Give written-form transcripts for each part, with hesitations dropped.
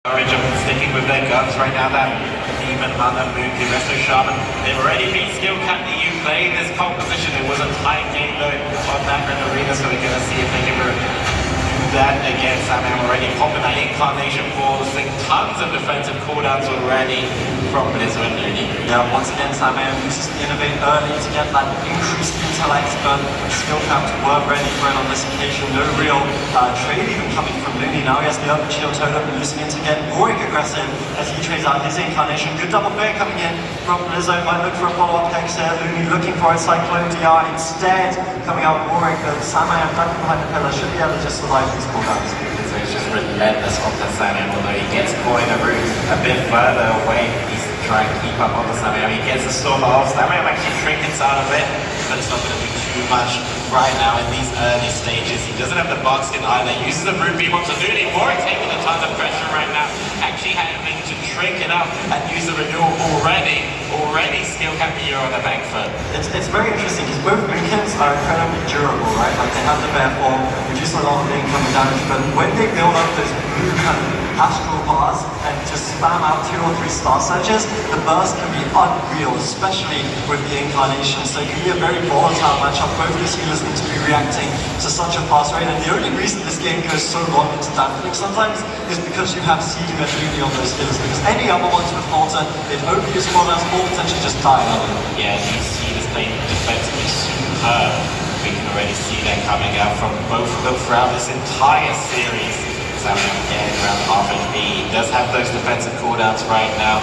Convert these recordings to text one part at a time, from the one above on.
Origin sticking with their guns right now. That Demon Hunter move, the Resto Shaman. They've already beat Skill Cap EU playing this composition. It was a tight game though on that red arena, so we're gonna see if they can do that again. Sam already popping that incarnation forcing tons of defensive cooldowns already from Blizzcon. Yeah, once again Sam uses the Innovate early to get that increased intellect, but Skill Caps were ready for it on this occasion. No real trade even coming from Looney. Now he has the Open Shield Totem using it to get more aggressive as he trades out his incarnation. Good double bear coming in from Blizzcon. Might look for a follow-up Hex here. Looney looking for a Cyclone DR instead. Coming out Warwick, but Sam ducking behind the pillar should be able to just survive these cooldowns. So he's just relentless on the Sam, although he gets caught in a route a bit further away. He's trying to keep up on the Sam. He gets the storm off. Sam actually trinkets out of it, but it's not going to do too much right now in these early stages. He doesn't have the bug skin either. He uses the root beam onto Looney. Warwick taking a ton of pressure right now. Actually having to trinket up and use the renewal already. Skill Cap here on the back foot. It's very interesting because both Mookins are incredibly durable, right? Like they have the bear form, reduce a lot of the incoming damage, but when they build up those blue kind of astral bars and just spam out 2 or 3 star surges, the burst can be unreal, especially with the incarnation. So it can be a very volatile matchup. Both these healers need to be reacting to such a fast rate, and the only reason this game goes so long into dampening sometimes is because you have CD and Looney on those healers, because any other ones with Halter, they'd overuse cooldowns or potentially just die early. Yeah, you see this playing defensively superb. We can already see that coming out from both of them throughout this entire series. Sam getting around half HP. He does have those defensive cooldowns right now.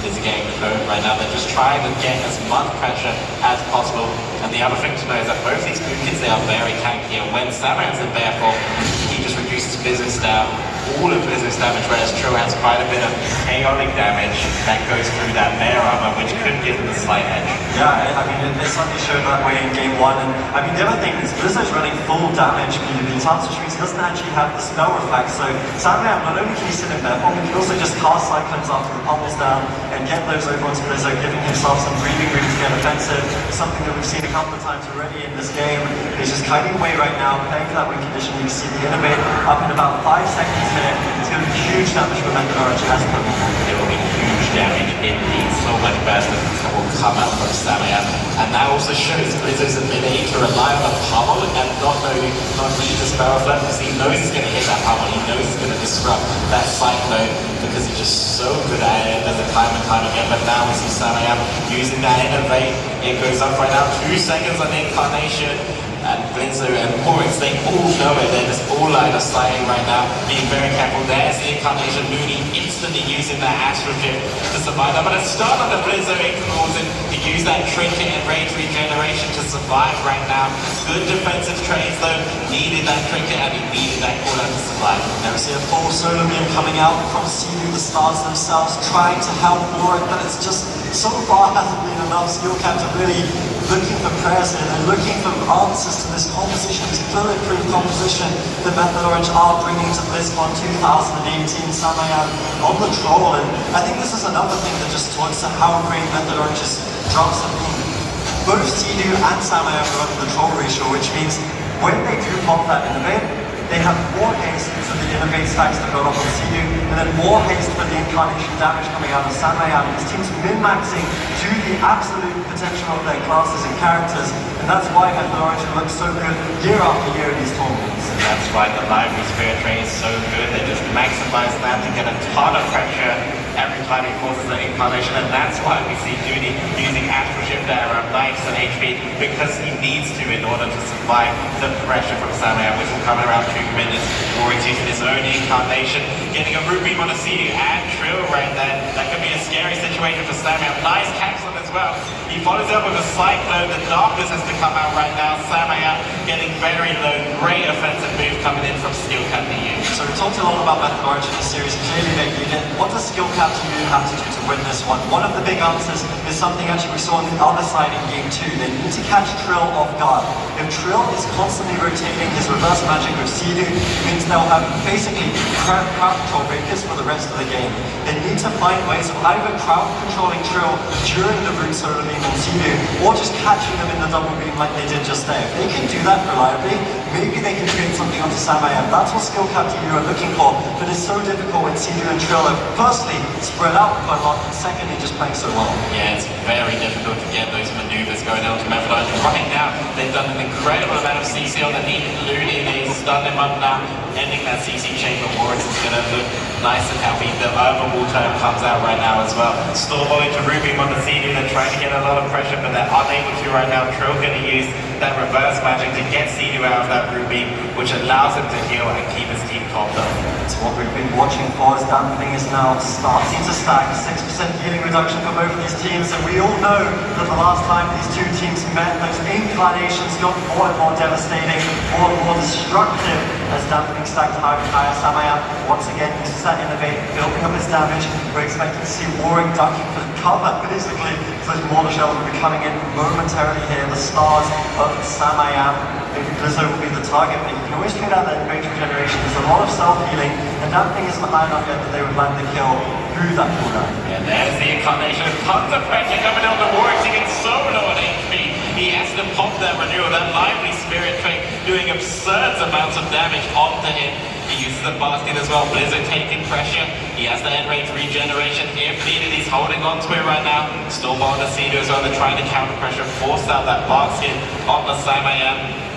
Is getting low right now. They're just trying to get as much pressure as possible. And the other thing to know is that both these Mookins, they are very tanky. And when Saman's in bear form, he just reduces business down. All of business damage, whereas Tro has quite a bit of chaotic damage that goes through that bear armor, which could give him a slight edge. Yeah, I mean, it certainly showed that way in game 1. And I mean, the other thing is Blizzard's running full damage PvP times, which means he doesn't actually have the spell reflect. So Sam, not only can he sit in bear form, he can also just cast Cyclones after the pummels down and get those over onto Blizzard, giving himself some breathing room to get offensive. Something that we've seen a couple of times already in this game. He's just kiting away right now, playing for that win condition. You can see the Innovate up in about 5 seconds here. It's going to be huge damage for Method Orange as per normal. It will be huge damage indeed. So much faster that will come out from Saman. And that also shows Blizzard's ability to rely on a pummel and not use the spell reflect, because he knows he's going to hit that pummel. He knows he's going to disrupt that Cyclone because he's just so good at it. Does it time and time again. But now we see Saman using that Innovate. It goes up right now. 2 seconds on the incarnation. And Blizzard and Morris, they all know it. They're just all line of sighting right now, being very careful. There's the incarnation. Looney instantly using that Astral Shift to survive that. But a start on the Blizzard causing to use that trinket and rage regeneration to survive right now. Good defensive trades though. Needed that trinket and he needed that cooldown to survive. Now we see a full solo beam coming out from Sea-Doo, the stars themselves, trying to help Warwick, but it's just so far hasn't been enough. Skill Caps are really looking for prayers here. They're looking for answers to this composition, this bulletproof composition that Method Orange are bringing to Blizzcon 2018. Samayan on the troll, and I think this is another thing that just talks to how great Method Orange's drops have been. Both Sea-Doo and Samayan are running the troll ratio, which means when they do pop that Innovate, they have more haste to the Innovate stacks that build up on Sea-Doo, and then more haste for the incarnation damage coming out of Samayan. His team's min-maxing to the absolute potential of their classes and characters, and that's why Method Orange looks so good year after year in these tournaments. And that's why the Library Spirit Train is so good. They just maximize that to get a ton of pressure every time he forces the incarnation, and that's why we see Looney using Astral Shift at around 9% HP, because he needs to in order to survive the pressure from Saman, which will come in around 2 minutes. Warwick's using his own incarnation, getting a root beam on a CD and Trill right there. That could be a scary situation for Saman. Nice capsule as well. He follows up with a Cyclone. The Darkness has to come out right now. Saman getting very low. Great offensive move coming in from Skill Cap EU. So we talked a lot about Method Orange in the series. Clearly they need it. What does Skill Cap Captain Yu have to do to win this one? One of the big answers is something actually we saw on the other side in Game 2. They need to catch Trill off guard. If Trill is constantly rotating his reverse magic with Sea-Doo, it means they'll have basically crowd control breakers for the rest of the game. They need to find ways of either crowd controlling Trill during the root solar beam on Sea-Doo, or just catching them in the double beam like they did just there. If they can do that reliably, maybe they can create something onto Samayam. That's what skill Captain Yu are looking for, but it's so difficult when Sea-Doo and Trill are firstly spread out quite a lot, and secondly just playing so well. Yeah, it's very difficult to get those maneuvers going out to Methodology. Right now, they've done an incredible amount of CC on the knee. Looney, they stun him up now, ending that CC chain of Warrants. It's going to look nice and healthy. The overwall turn comes out right now as well. Stormboy to Ruby on the Sea-Doo, they're trying to get a lot of pressure, but they're unable to right now. Trill going to use that reverse magic to get Sea-Doo out of that Ruby, which allows him to heal and keep his team topped up. It's what we've been watching for as Dampening is now starting to stack. 6% healing reduction for both of these teams, and we all know that the last time these two teams met, those incarnations got more and more devastating, more and more destructive as Dampening stacked higher and higher. Samayam once again uses that innovate, building up his damage. We're expecting to see Warring ducking for cover, basically, so those mortar shells will be coming in momentarily here. The stars of Samayam. Maybe Blizzo will be the target, but you can always trade out that range regeneration. There's a lot of self-healing, and Dampening isn't high enough yet that they would land the kill through that cooldown. And there's the incarnation of tons of pressure coming down the Warwick. He gets so low on HP. He has to pop that renewal, that lively spirit trait, doing absurd amounts of damage onto him. He uses the basket as well. Blizzo taking pressure. He has the end range regeneration. If needed, he's holding on to it right now. Stormboy on the Sea-Doo as well. They're trying to counter pressure, force out that basket on the Samayam.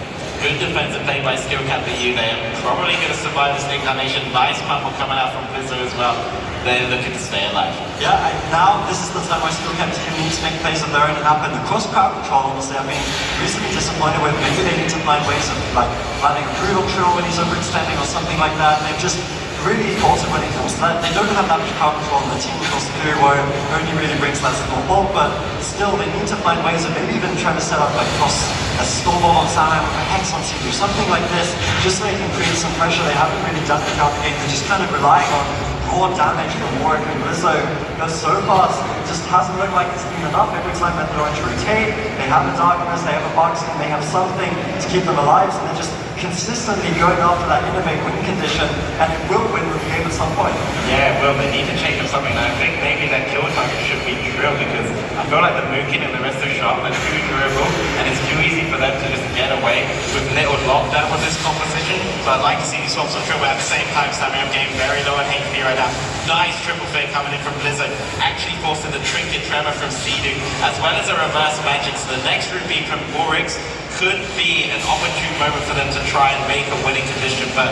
Good defensive play by skill Captain Yu. They are probably going to survive this incarnation. Nice pummel coming out from Blizzo as well. They're looking to stay alive. Yeah, now this is the time where skill Captain Yu needs to make plays of their own happen. The cross crowd control, honestly, I've been recently disappointed with. Maybe they need to find ways of like landing a brutal Trill when he's overextending or something like that. And they've just really faltered when it comes to that. They don't have that much crowd control, and the team across Superior Warrior only really brings that single bulk, but still they need to find ways of maybe even trying to set up like cross a Stormball on Samayam with a Hex on Sea-Doo, something like this, just so they can create some pressure. They haven't really done it throughout the game. They're just kind of relying on raw damage from Warwick and Blizzo. But so far, it just hasn't looked like it's been enough. Every time that they're going to rotate, they have a Darkness, they have a Boxing, they have something to keep them alive, so they're just consistently going after that innovate win condition, and it will win the game at some point. Yeah, well, they need to change up something. I think maybe that kill target should be Trill, because I feel like the Mookin and the rest of the shop are too durable, and it's too easy for them to just get away with little lockdown with this composition. So I'd like to see these swaps on Trill, but at the same time, Samayam getting very low on HP right now. Nice triple fake coming in from Blizzo, actually forcing the Trinket Tremor from Sea-Doo, as well as a reverse magic. So the next Ruby from Warwick's could be an opportune moment for them to try and make a winning condition, but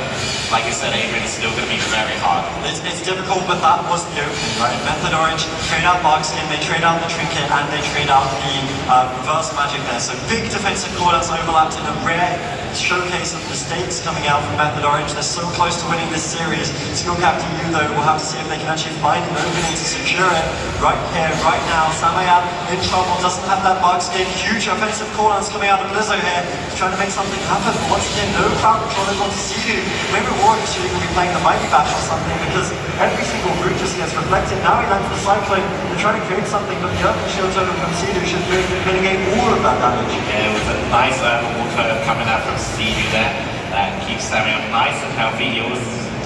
like I said, Adrian, is still going to be very hard. It's difficult, but that was the opening, right? Method Orange trade out Barkskin, they trade out the Trinket, and they trade out the reverse magic there. So big defensive call-outs overlapped in a rare showcase of mistakes coming out from Method Orange. They're so close to winning this series. Skill Captain Yu, though, will have to see if they can actually find an opening to secure it right here, right now. Samayam in trouble, doesn't have that Barkskin. Huge offensive call-outs coming out of Blizzo here. He's trying to make something happen. Once again, no crowd control is on to Sea-Doo. Maybe Warwick should even be playing the Mighty Bash or something, because every single route just gets reflected. Now he lands the Cyclone. They're trying to create something, but the Earthly Shield token from Sea-Doo should mitigate all of that damage. Yeah, it was a nice water coming out from Sea-Doo there. That keeps Samuel nice and healthy.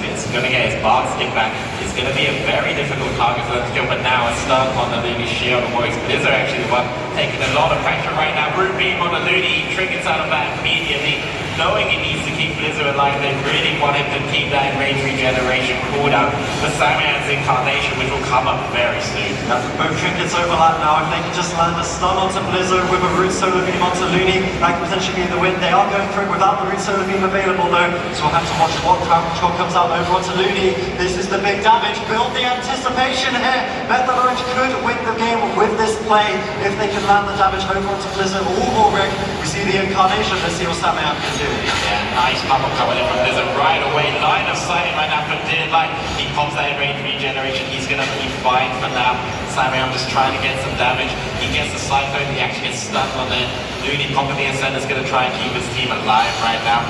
It's going to get his Bark stick back. It's going to be a very difficult target for them to kill, but now a stun on the Looney shield of Warwick's. Blizzo actually the one taking a lot of pressure right now. Root beam on the Looney, he triggers out of that immediately. Knowing he needs to keep Blizzo alive, they really want him to keep that range regeneration cooldown for Samayam's incarnation, which will come up very soon. Yeah, both trinkets overlap now. If they can just land a stun onto Blizzo with a root solar beam onto Looney, that could potentially be the win. They are going for it without the root solar beam available though, so we'll have to watch what crowd control comes out over onto Looney. This is the big damage. Build the anticipation here. Method Orange could win the game with this play if they can land the damage over onto Blizzo or Warwick. We see the incarnation. Let's see what Samayam can do. Yeah, nice pop-up coming in from Blizzo right away. Line of sight right now for Deadlight. He pops that range regeneration. He's going to be fine for now. Samayam just trying to get some damage. He gets the Cyclone. He actually gets stuck on there. Looney popping the Ascender's going to try and keep his team alive right now.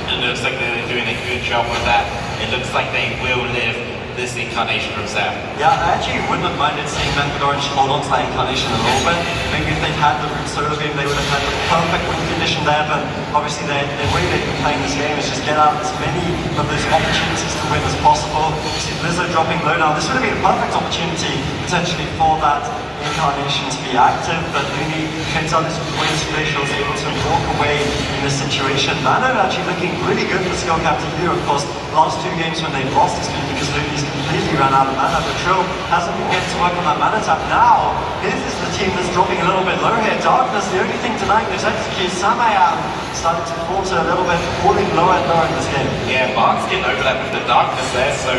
And it looks like they're doing a good job with that. It looks like they will live. this incarnation from Sam. Yeah, I actually wouldn't have minded seeing Method Orange hold on to that incarnation a little bit. Maybe if they'd had the root solar beam, they would have had the perfect win condition there, but obviously the way they've been playing this game is just get out as many of those opportunities to win as possible. You see Blizzard dropping low now. This would have been a perfect opportunity potentially for that incarnation to be active, but Looney gets out this win splash, was able to walk away in this situation. Nano actually looking really good for Skill Captain here. Of course, last 2 games when they've lost, it's been because Looney's completely ran out of mana, but Trill hasn't been getting to work on that mana tap. Now, this is the team that's dropping a little bit low here. Darkness, the only thing denying those executes. Samayam starting to falter a little bit, falling lower and lower in this game. Yeah, Bark's getting overlapped with the darkness there, so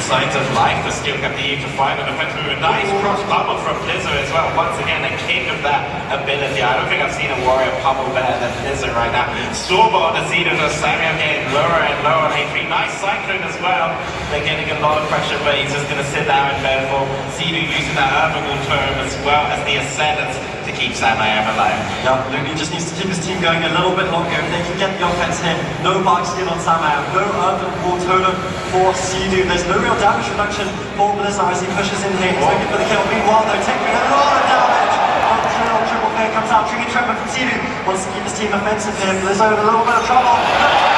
signs of life for Skill Captain to find an offensive move. A nice cross pummel from Blizzard as well. Once again, the king of that ability. I don't think I've seen a warrior pummel better than Blizzard right now. Stormball on the Zedo does Samuel getting lower and lower on A3. Nice Cyclone as well. They're getting a lot of pressure, but he's just going to sit down and bed for Zedo using that Urban term as well as the Ascendants to keep Samayam alive. Yeah, Looney just needs to keep his team going a little bit longer. If they can get the offense here, no Bark Skin on Samayam, no Urban War Totem for Zedo. There's no real damage reduction for Blizzard as he pushes in here. He's looking for the kill. Meanwhile, though, taking a lot of damage. Triple Fair comes out, Trigger Tremor from Zedo. Wants to keep his team offensive here. Blizzard in a little bit of trouble.